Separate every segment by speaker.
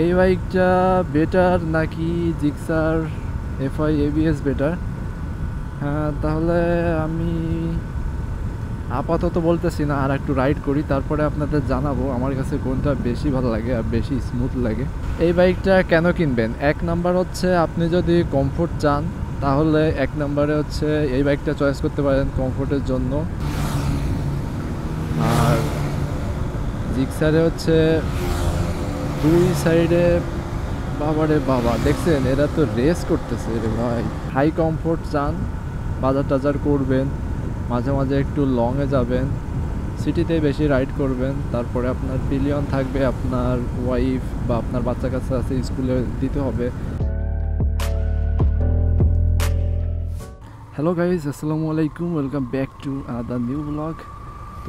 Speaker 1: এই বাইকটা বেটার নাকি জিক্সার এফআই এবিএস বেটার? হ্যাঁ, তাহলে আমি আপাতত বলতেছি না, আর একটু রাইড করি, তারপরে আপনাদের জানাবো আমার কাছে কোনটা বেশি ভালো লাগে আর বেশি স্মুথ লাগে। এই বাইকটা কেন কিনবেন? এক নাম্বার হচ্ছে আপনি যদি কমফোর্ট চান, তাহলে এক নাম্বারে হচ্ছে এই বাইকটা চয়েস করতে পারেন কমফোর্টের জন্য। আর জিক্সারে হচ্ছে দুই সাইডে, বাবারে বাবা, দেখছেন এরা তো রেস করতেছে রে ভাই। হাই কমফোর্ট চান, বাজার টাজার করবেন, মাঝে মাঝে একটু লংয়ে যাবেন, সিটিতে বেশি রাইড করবেন, তারপরে আপনার পিলিয়ন থাকবে, আপনার ওয়াইফ বা আপনার বাচ্চা কাচ্চা আছে স্কুলে দিতে হবে। হ্যালো গাইজ, আসসালামু আলাইকুম, welcome back to another new blog.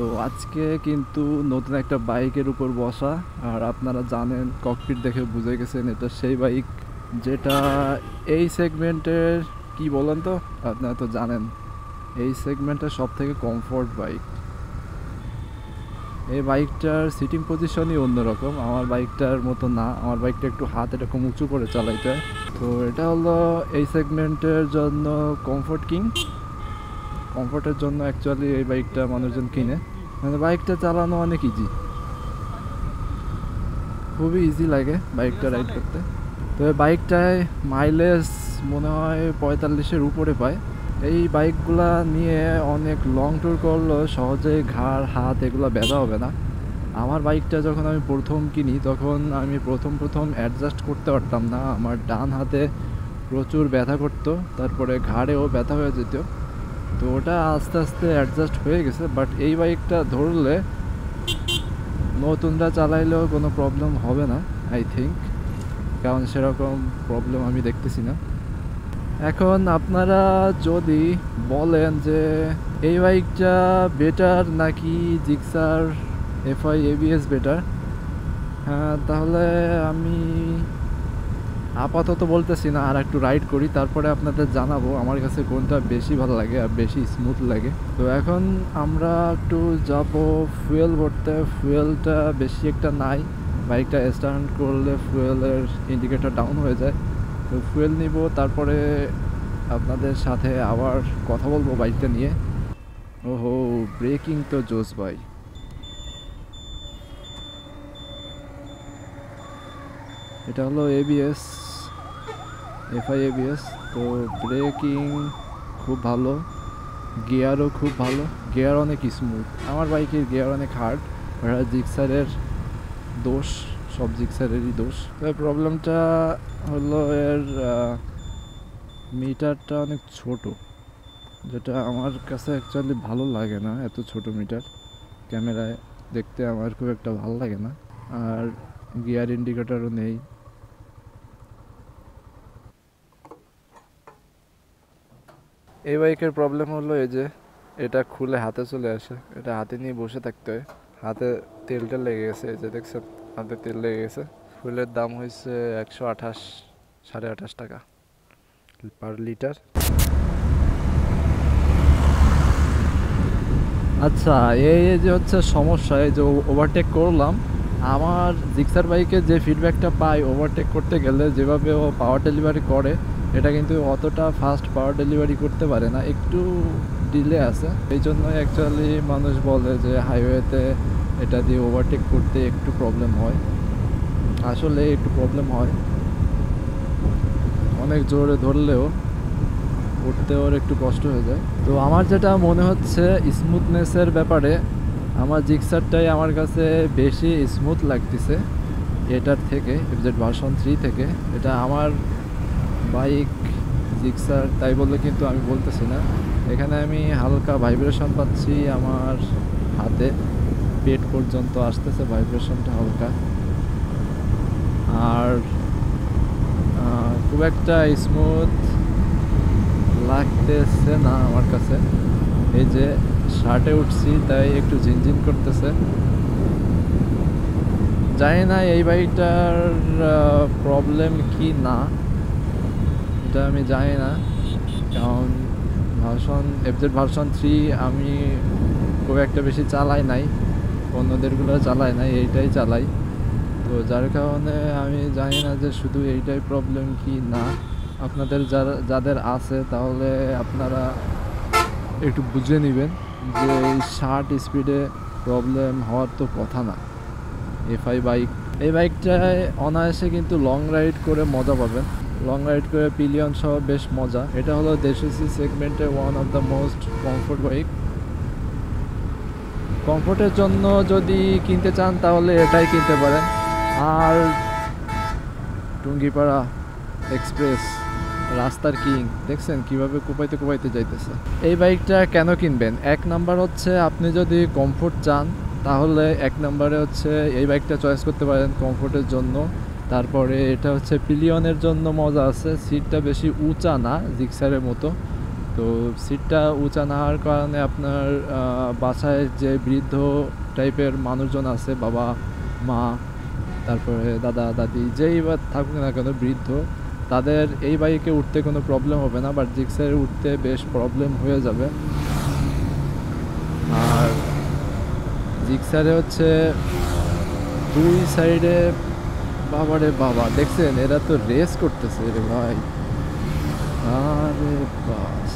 Speaker 1: তো আজকে কিন্তু নতুন একটা বাইকের উপর বসা, আর আপনারা জানেন, ককপিট দেখে বুঝে গেছেন এটা সেই বাইক যেটা এই সেগমেন্টের, কি বলেন তো, আপনারা তো জানেন এই সেগমেন্টের সব থেকে কমফোর্ট বাইক। এই বাইকটার সিটিং পজিশনই অন্যরকম, আমার বাইকটার মতো না। আমার বাইকটা একটু হাত এরকম উঁচু করে চালাইতে হয়। তো এটা হলো এই সেগমেন্টের জন্য কমফোর্ট কিং। কমফোর্টের জন্য অ্যাকচুয়ালি এই বাইকটা মানুষজন কিনে। মানে বাইকটা চালানো অনেক ইজি, খুবই ইজি লাগে বাইকটা রাইড করতে। তো এই বাইকটায় মাইলেজ মনে হয় 45-এর উপরে পায়। এই বাইকগুলা নিয়ে অনেক লং ট্যুর করলেও সহজেই ঘাড় হাত এগুলো ব্যথা হবে না। আমার বাইকটা যখন আমি প্রথম কিনি, তখন আমি প্রথম অ্যাডজাস্ট করতে পারতাম না, আমার ডান হাতে প্রচুর ব্যথা করতো, তারপরে ঘাড়েও ব্যথা হয়ে যেত। তো ওটা আস্তে আস্তে অ্যাডজাস্ট হয়ে গেছে। বাট এই বাইকটা ধরলে নতুনটা চালাইলেও কোনো প্রবলেম হবে না আই থিঙ্ক, কারণ সেরকম প্রবলেম আমি দেখতেছি না। এখন আপনারা যদি বলেন যে এই বাইকটা বেটার নাকি জিক্সার এফআই এবিএস বেটার, হ্যাঁ, তাহলে আমি আপাতত বলতেছি না, আর একটু রাইড করি, তারপরে আপনাদের জানাবো আমার কাছে কোনটা বেশি ভালো লাগে আর বেশি স্মুথ লাগে। তো এখন আমরা একটু যাব ফুয়েল ভরতে। ফুয়েলটা বেশি একটা নাই, বাইকটা স্টার্ট করলে ফুয়েলের ইন্ডিকেটর ডাউন হয়ে যায়। তো ফুয়েল নিব, তারপরে আপনাদের সাথে আবার কথা বলবো বাইকটা নিয়ে। ওহো, ব্রেকিং তো জোস ভাই। এটা হলো এবিএস, এফআই এবিএস। তো ব্রেকিং খুব ভালো, গিয়ারও খুব ভালো, গিয়ার অনেক স্মুথ। আমার বাইকের গিয়ার অনেক হার্ড, জিক্সারের দোষ, সব জিক্সারেরই দোষ। তবে প্রবলেমটা হলো এর মিটারটা অনেক ছোট, যেটা আমার কাছে অ্যাকচুয়ালি ভালো লাগে না। এত ছোট মিটার ক্যামেরায় দেখতে আমার খুব একটা ভালো লাগে না। আর গিয়ার ইন্ডিকেটরও নেই। এই বাইকের প্রবলেম হলো এই যে এটা খুলে হাতে চলে আসে, এটা হাতে নিয়ে বসে থাকতে হয়। হাতে তেলটা লেগে গেছে, এই যে দেখছেন হাতে তেল লেগে গেছে। ফুলের দাম হয়েছে 128, 28.5 টাকা পার লিটার। আচ্ছা, এই যে হচ্ছে সমস্যা, এই যে ওভারটেক করলাম, আমার জিক্সার বাইকে যে ফিডব্যাকটা পাই ওভারটেক করতে গেলে, যেভাবে ও পাওয়ার ডেলিভারি করে, এটা কিন্তু অতটা ফাস্ট পাওয়ার ডেলিভারি করতে পারে না, একটু ডিলে আছে। এই জন্যই অ্যাকচুয়ালি মানুষ বলে যে হাইওয়েতে এটা দিয়ে ওভারটেক করতে একটু প্রবলেম হয়। আসলে একটু প্রবলেম হয়, অনেক জোরে ধরলেও উঠতে ওর একটু কষ্ট হয়ে যায়। তো আমার যেটা মনে হচ্ছে স্মুথনেসের ব্যাপারে, আমার জিক্সারটাই আমার কাছে বেশি স্মুথ লাগতেছে এটার থেকে, এফজেড ভার্সন 3 থেকে। এটা আমার বাইক জিক্সার, তাই বললে কিন্তু আমি বলতেছি না। এখানে আমি হালকা ভাইব্রেশন পাচ্ছি, আমার হাতে পেট পর্যন্ত আসতেছে ভাইব্রেশনটা হালকা। আর খুব একটা স্মুথ লাগতেছে না আমার কাছে। এই যে শার্টে উঠছি তাই একটু ঝিনঝিন করতেছে। জানি না এই বাইকটার প্রবলেম কি না, এটা আমি জানি না, কারণ এফজেড ভার্সন 3 আমি খুব একটা বেশি চালাই নাই, অন্যদেরগুলো চালাই নাই, এইটাই চালাই। তো যার কারণে আমি জানি না যে শুধু এইটাই প্রবলেম কি না, আপনাদের যাদের আছে তাহলে আপনারা একটু বুঝে নেবেন যে এই 60 স্পিডে প্রবলেম হওয়ার তো কথা না। এফআই বাইক, এই বাইকটায় অনায়াসে কিন্তু লং রাইড করে মজা পাবেন, লং রাইড করে পিলিয়ন সহ বেশ মজা। এটা হলো 150 সেগমেন্টের one of the most comfort bike. কমফোর্টের জন্য যদি কিনতে চান তাহলে এটাই কিনতে পারেন। আর টুঙ্গিপাড়া এক্সপ্রেস রাস্তার কিং দেখছেন কিভাবে কোপাইতে কোপাইতে যাইতেছে। এই বাইকটা কেন কিনবেন? এক নাম্বার হচ্ছে আপনি যদি কমফোর্ট চান তাহলে এক নম্বরে হচ্ছে এই বাইকটা চয়েস করতে পারেন কমফোর্টের জন্য। তারপরে এটা হচ্ছে পিলিয়নের জন্য মজা আছে, সিটটা বেশি উঁচা না জিক্সারের মতো। তো সিটটা উঁচা না হওয়ার কারণে আপনার বাসায় যে বৃদ্ধ টাইপের মানুষজন আছে, বাবা মা তারপরে দাদা দাদি যেই বা থাকুক না কেন বৃদ্ধ, তাদের এই বাইকে উঠতে কোনো প্রবলেম হবে না, বাট জিক্সারে উঠতে বেশ প্রবলেম হয়ে যাবে। আর জিক্সারে হচ্ছে দুই সাইডে বাবারে বাবা দেখছেন এরা তো রেস করতেছে রে ভাই। আরে বাস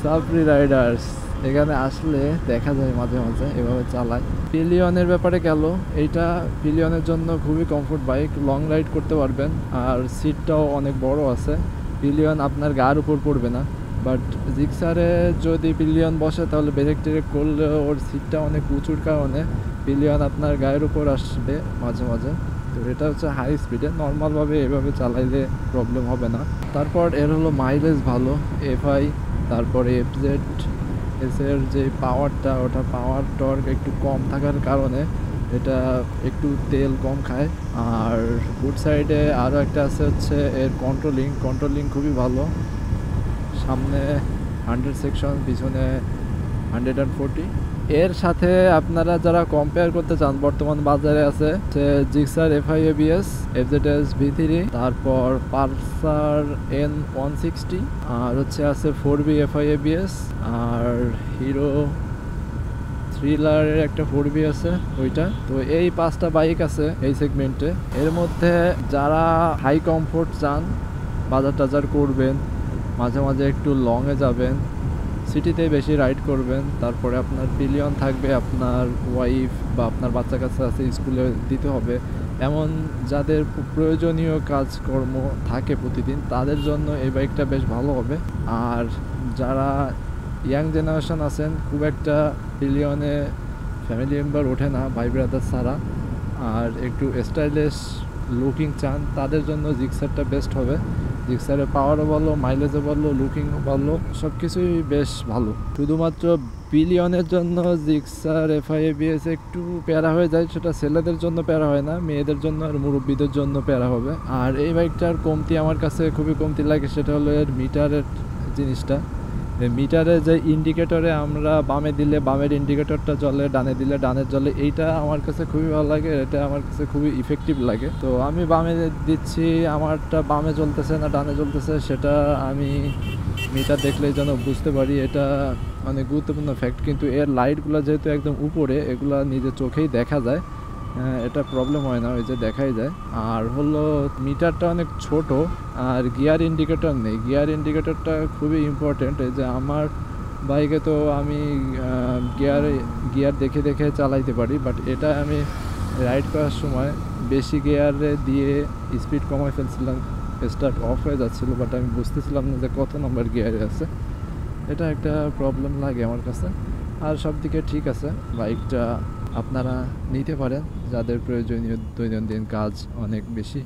Speaker 1: সাবরি রাইডার্স এখানে আসলে দেখা যায় মাঝে মাঝে এভাবে চালায়। পিলিয়নের ব্যাপারে গেল, এইটা পিলিয়নের জন্য খুবই কমফোর্ট বাইক, লং রাইড করতে পারবেন আর সিটটাও অনেক বড় আছে। পিলিয়ন আপনার গায়ের উপর পড়বে না, বাট জিক্সারে যদি পিলিয়ন বসে তাহলে ব্রেক টেরেক করলে ওর সিটটা অনেক উঁচুর কারণে পিলিয়ন আপনার গায়ের উপর আসবে মাঝে মাঝে। তো এটা হচ্ছে হাই স্পিডে, নর্মালভাবে এভাবে চালাইলে প্রবলেম হবে না। তারপর এর হলো মাইলেজ ভালো, এফআই তারপরে এফজেড এসের যে পাওয়ারটা, ওটা পাওয়ার টর্ক একটু কম থাকার কারণে এটা একটু তেল কম খায়। আর গুড সাইডে আরও একটা আছে হচ্ছে এর কন্ট্রোলিং খুবই ভালো। সামনে 100 সেকশন, পিছনে 140। এর সাথে আপনারা যারা কম্পেয়ার করতে চান বর্তমান বাজারে আছে Gixxer FI ABS, FZS V3, তারপর পালসার N160, আর হচ্ছে আছে 4B এফআই এবিএস, আর হিরো থ্রিলারের একটা 4B আছে ওইটা। তো এই 5টা বাইক আছে এই সেগমেন্টে। এর মধ্যে যারা হাই কমফোর্ট চান, বাজার টাজার করবেন, মাঝে মাঝে একটু লংয়ে যাবেন, সিটিতে বেশি রাইড করবেন, তারপরে আপনার পিলিয়ন থাকবে, আপনার ওয়াইফ বা আপনার বাচ্চা কাচ্চা আছে স্কুলে দিতে হবে, এমন যাদের প্রয়োজনীয় কাজকর্ম থাকে প্রতিদিন, তাদের জন্য এই বাইকটা বেশ ভালো হবে। আর যারা ইয়াং জেনারেশন আছেন, খুব একটা পিলিয়নে ফ্যামিলি মেম্বার ওঠে না ভাই ব্রাদার ছাড়া, আর একটু স্টাইলিশ লুকিং চান, তাদের জন্য জিক্সারটা বেস্ট হবে। জিক্সারে পাওয়ারও ভালো, মাইলেজও ভালো, লুকিংও ভালো, সব কিছুই বেশ ভালো। শুধুমাত্র পিলিয়নের জন্য জিক্সার এফআই এবিএস একটু প্যারা হয়ে যায়, সেটা ছেলেদের জন্য প্যারা হয় না, মেয়েদের জন্য আর মুরব্বীদের জন্য প্যারা হবে। আর এই বাইকটার কমতি আমার কাছে খুবই কমতি লাগে, সেটা হলো এর মিটারের জিনিসটা। মিটারে যে ইন্ডিকেটরে আমরা বামে দিলে বামের ইন্ডিকেটরটা জ্বলে, ডানে দিলে ডানের জ্বলে, এইটা আমার কাছে খুবই ভালো লাগে, এটা আমার কাছে খুবই ইফেক্টিভ লাগে। তো আমি বামে দিচ্ছি, আমারটা বামে জ্বলতেছে না ডানে জ্বলতেছে সেটা আমি মিটার দেখলেই যেন বুঝতে পারি, এটা অনেক গুরুত্বপূর্ণ ফ্যাক্ট। কিন্তু এর লাইটগুলো যেহেতু একদম উপরে, এগুলা নিজের চোখেই দেখা যায়, এটা প্রবলেম হয় না, ওই যে দেখাই যায়। আর হলো মিটারটা অনেক ছোট, আর গিয়ার ইন্ডিকেটর নেই। গিয়ার ইন্ডিকেটরটা খুবই ইম্পর্টেন্ট। এই যে আমার বাইকে তো আমি গিয়ার দেখে দেখে চালাইতে পারি, বাট এটা আমি রাইড করার সময় বেশি গিয়ারে দিয়ে স্পিড কমাই ফেলছিলাম, স্টার্ট অফ হয়ে যাচ্ছিলো, বাট আমি বুঝতেছিলাম না যে কত নম্বর গিয়ারে আছে। এটা একটা প্রবলেম লাগে আমার কাছে। আর সব দিকে ঠিক আছে, বাইকটা আপনারা নিতে পারেন যাদের প্রয়োজনীয় দৈনন্দিন কাজ অনেক বেশি।